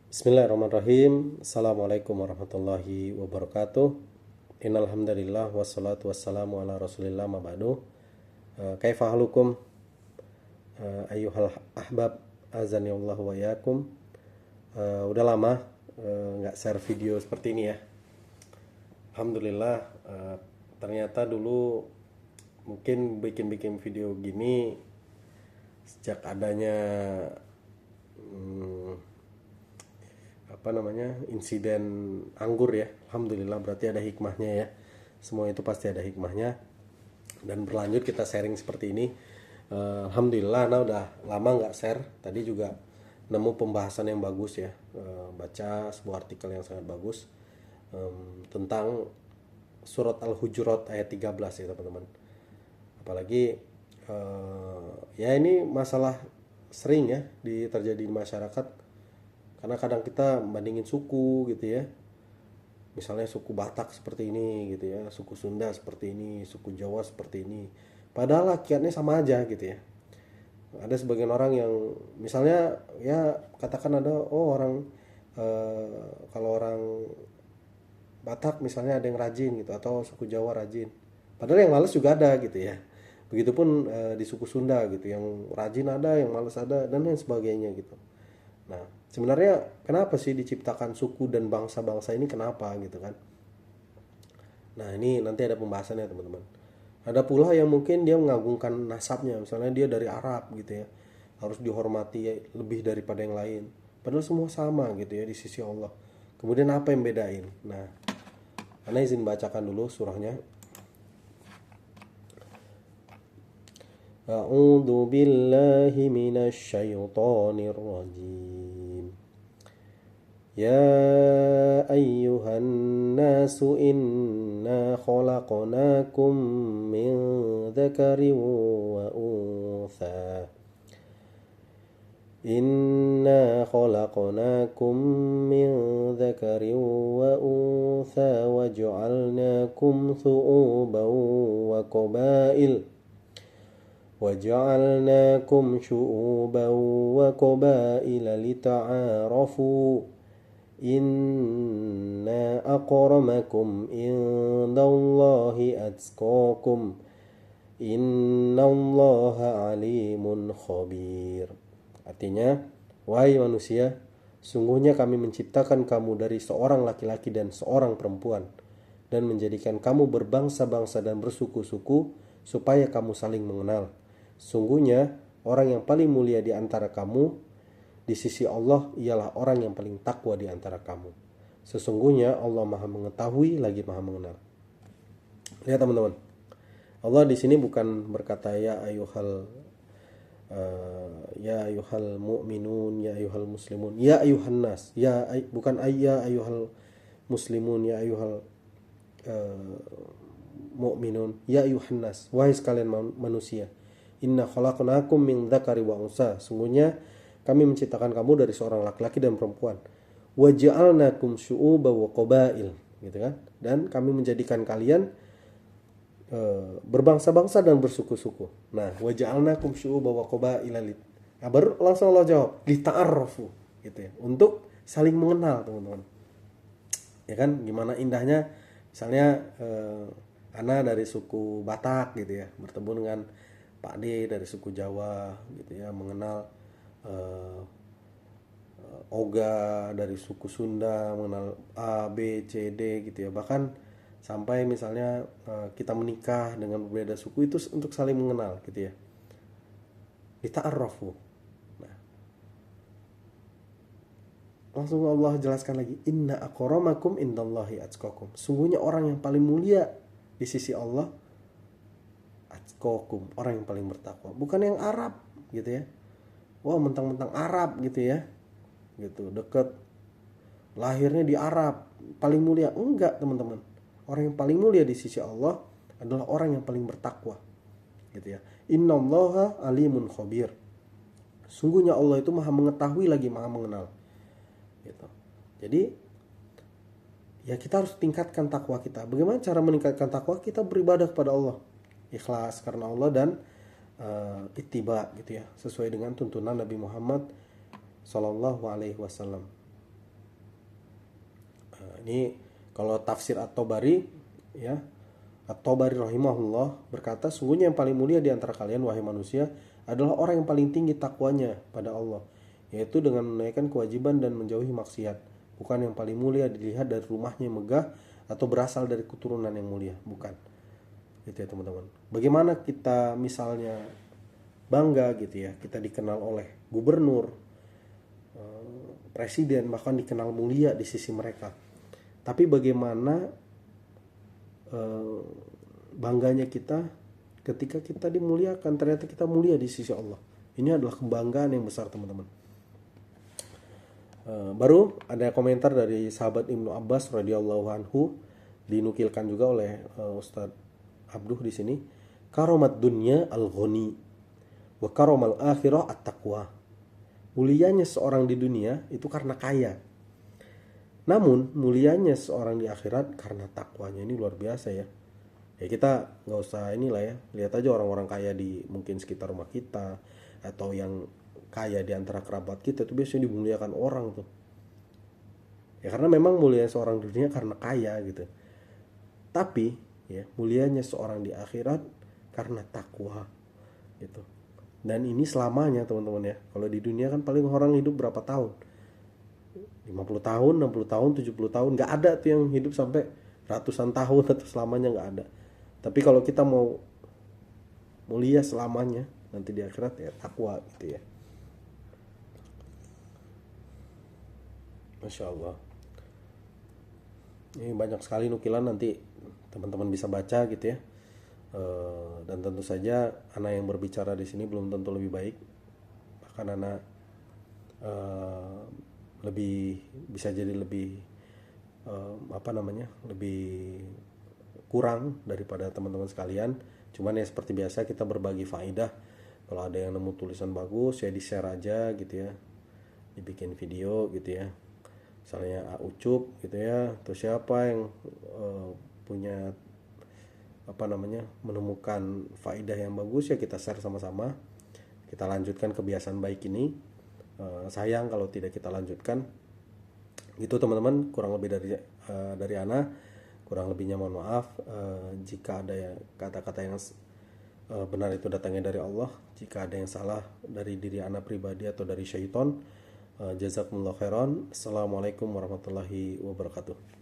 Bismillahirrahmanirrahim. Assalamualaikum warahmatullahi wabarakatuh. Innal hamdalillah wassalatu wassalamu ala Rasulillah ma ba'du. Kaifa halukum ayyuhal ahbab azani Allah wa yakum. Udah lama nggak share video seperti ini ya. Alhamdulillah, ternyata dulu mungkin bikin video gini sejak adanya insiden anggur ya. Alhamdulillah, berarti ada hikmahnya ya. Semua itu pasti ada hikmahnya, dan berlanjut kita sharing seperti ini. Alhamdulillah, nah udah lama nggak share. Tadi juga nemu pembahasan yang bagus ya. Baca sebuah artikel yang sangat bagus tentang surat Al-Hujurat ayat 13 ya teman-teman. Apalagi ya ini masalah sering ya terjadi di masyarakat, karena kadang kita bandingin suku gitu ya. Misalnya suku Batak seperti ini gitu ya, suku Sunda seperti ini, suku Jawa seperti ini. Padahal lakiannya sama aja gitu ya. Ada sebagian orang yang misalnya ya katakan ada orang kalau orang Batak misalnya ada yang rajin gitu, atau suku Jawa rajin. Padahal yang males juga ada gitu ya. Begitupun di suku Sunda gitu, yang rajin ada, yang males ada, dan lain sebagainya gitu. Nah, sebenarnya kenapa sih diciptakan suku dan bangsa-bangsa ini, kenapa gitu kan? Nah, ini nanti ada pembahasannya teman-teman. Ada pula yang mungkin dia mengagungkan nasabnya, misalnya dia dari Arab gitu ya, harus dihormati lebih daripada yang lain. Padahal semua sama gitu ya di sisi Allah. Kemudian apa yang bedain? Nah, Ana izin bacakan dulu surahnya. A'udzu billahi minasy syaithanir rajim. Ya ayyuhan nasu inna khalaqnakum min dzakarin wa untha. Inna khalaqnakum min dzakarin wa untha wa ja'alnakum shu'uban wa qabail وجعلناكم شعوبا وقبائل لتعارفوا إن أكرمكم عند الله أتقاكم إن الله عليم خبير. Artinya, wahai manusia, sungguhnya kami menciptakan kamu dari seorang laki-laki dan seorang perempuan, dan menjadikan kamu berbangsa-bangsa dan bersuku-suku supaya kamu saling mengenal. Sungguhnya orang yang paling mulia di antara kamu di sisi Allah ialah orang yang paling takwa di antara kamu. Sesungguhnya Allah Maha mengetahui lagi Maha mengenal. Lihat teman-teman, Allah di sini bukan berkata ya ayuhal mu'minun, ya ayuhal muslimun, ya ayuhan nas, bukan ya ayuhal muslimun, ya ayuhal mu'minun, ya ayuhan nas, wahai sekalian manusia. Inna khalaqnakum min dzakari wa unsa, sungguhnya kami menciptakan kamu dari seorang laki-laki dan perempuan. Wa ja'alnakum syu'uban wa qabail, gitu kan? Dan kami menjadikan kalian berbangsa-bangsa dan bersuku-suku. Nah, wa ja'alnakum syu'uban wa qabaila baru langsung Allah jawab, lita'arrafu, gitu ya. Untuk saling mengenal, teman-teman. Ya kan, gimana indahnya misalnya Ana dari suku Batak gitu ya, bertemu dengan Pak D dari suku Jawa gitu ya, mengenal Oga dari suku Sunda, mengenal A, B, C, D gitu ya. Bahkan sampai misalnya kita menikah dengan berbeda suku, itu untuk saling mengenal gitu ya. Lita'arrafu. Nah, langsung Allah jelaskan lagi, inna akramakum indallahi atqakum. Sungguhnya orang yang paling mulia di sisi Allah atqakum, orang yang paling bertakwa. Bukan yang Arab gitu ya. Wah, mentang-mentang Arab gitu ya. Gitu, deket lahirnya di Arab, paling mulia. Enggak, teman-teman. Orang yang paling mulia di sisi Allah adalah orang yang paling bertakwa. Gitu ya. Innallaha alimun khabir. Sungguhnya Allah itu Maha mengetahui lagi Maha mengenal. Gitu. Jadi ya kita harus tingkatkan takwa kita. Bagaimana cara meningkatkan takwa? Kita beribadah kepada Allah, ikhlas karena Allah, dan ittiba gitu ya, sesuai dengan tuntunan Nabi Muhammad Sallallahu Alaihi Wasallam. Ini kalau tafsir At-Tabari ya, At-Tabari rahimahullah berkata, sungguhnya yang paling mulia di antara kalian wahai manusia adalah orang yang paling tinggi takwanya pada Allah, yaitu dengan menunaikan kewajiban dan menjauhi maksiat. Bukan yang paling mulia dilihat dari rumahnya yang megah atau berasal dari keturunan yang mulia, bukan. Gitu ya teman-teman. Bagaimana kita misalnya bangga gitu ya, kita dikenal oleh gubernur, presiden, bahkan dikenal mulia di sisi mereka. Tapi bagaimana bangganya kita ketika kita dimuliakan, ternyata kita mulia di sisi Allah. Ini adalah kebanggaan yang besar teman-teman. Baru ada komentar dari sahabat Ibnu Abbas radhiyallahu anhu, dinukilkan juga oleh Ustadz Abduh di sini. Karomat dunya al-ghani wa karomal akhirah at-taqwa. Mulianya seorang di dunia itu karena kaya. Namun mulianya seorang di akhirat karena takwanya. Ini luar biasa ya. Ya kita nggak usah inilah ya, lihat aja orang-orang kaya di mungkin sekitar rumah kita, atau yang kaya di antara kerabat kita itu biasanya dimuliakan orang tuh. Ya karena memang mulia seorang di dunia karena kaya gitu. Tapi ya mulianya seorang di akhirat karena takwa gitu. Dan ini selamanya teman-teman ya. Kalau di dunia kan paling orang hidup berapa tahun? 50 tahun, 60 tahun, 70 tahun. Nggak ada tuh yang hidup sampai ratusan tahun atau selamanya, nggak ada. Tapi kalau kita mau mulia selamanya nanti di akhirat ya takwa gitu ya. Masya Allah. Ini banyak sekali nukilan, nanti teman-teman bisa baca gitu ya. Dan tentu saja anak yang berbicara di sini belum tentu lebih baik. Bahkan anak lebih bisa jadi lebih lebih kurang daripada teman-teman sekalian. Cuman ya seperti biasa kita berbagi faedah. Kalau ada yang nemu tulisan bagus ya di share aja gitu ya, dibikin video gitu ya, misalnya Ucup gitu ya, atau siapa yang punya menemukan faedah yang bagus ya kita share sama-sama, kita lanjutkan kebiasaan baik ini. Sayang kalau tidak kita lanjutkan. Gitu teman-teman, kurang lebih dari Ana. Kurang lebihnya mohon maaf. Jika ada kata-kata yang benar itu datangnya dari Allah, jika ada yang salah dari diri Ana pribadi atau dari syaitan, jazakumullah khairan. Assalamualaikum warahmatullahi wabarakatuh.